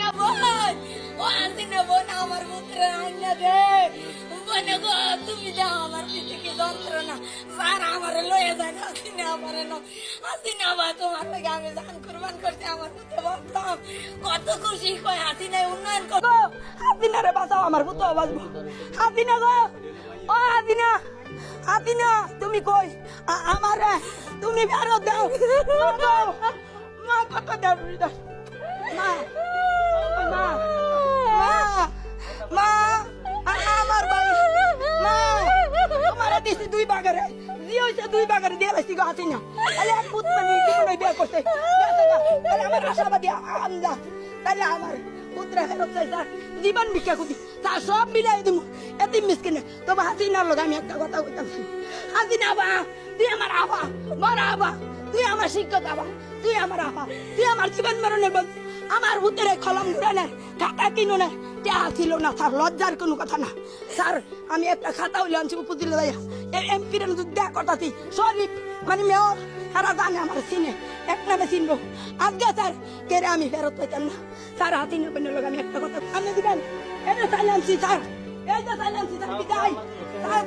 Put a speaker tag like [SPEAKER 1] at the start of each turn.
[SPEAKER 1] হাসিনা বোন, ও হাসিনা বোন আমার পুত্র আইনা দে বনে গো, তুমি দাও আমার পিঠে যন্ত্রণা, স্যার আমার লয়ে যায় হাসিনা, আমার হাসিনা বা তোমার লাগে আমি দান কুরবান করতে আমার পুত্র বলতাম কত খুশি, কয় হাসিনায় উন্নয়ন করবো, হাসিনা রে বাঁচাও আমার পুত্র বাঁচবো, হাসিনা গো, ও হাসিনা, হাসিনা তুমি কই আমার তুমি ফেরত দাও, মা কত দাও, মা মা মা আমার ভাই মা তোমার দিছি 2 বাগারে জি হইছে 2 বাগারে দিয়ে লাইছি গো হাসিনা, আলে এক পুত মানে জীবনে বিয়ে করতে তাহলে আমার আশাবাদী আমদা, তাহলে আমার পুত্র ফেরত চাই স্যার, জীবন ভিক্ষা করি তা সব মিলাই দিব এত মিসকিনে। তবে হাসিনার লোক আমি একটা কথা কইতাছি, হাসিনা বা তুই আমার আবা, বড় আবা, তুই আমার শিক্ষক আবা, তুই আমার আবা, তুই আমার জীবন মরণের বন্ধু, আমার ভূতের কলম ঘুরানের খাতা কিনো না টেহা ছিল না স্যার, লজ্জার কোনো কথা না স্যার। আমি একটা খাতা হইলে আনছি উপজেলা যাইয়া এমপির দেখা করতাছি, শরীফ মানে মেয়র সারা জানে আমার চিনে, এক নামে চিনবো। আজকে স্যার কেড়ে আমি ফেরত পাইতাম না স্যার, হাসিনার বোনের লোক আমি একটা কথা আপনি দিবেন, এটা চাইলে আনছি স্যার, এইটা চাইলে আনছি স্যার, বিদায় স্যার।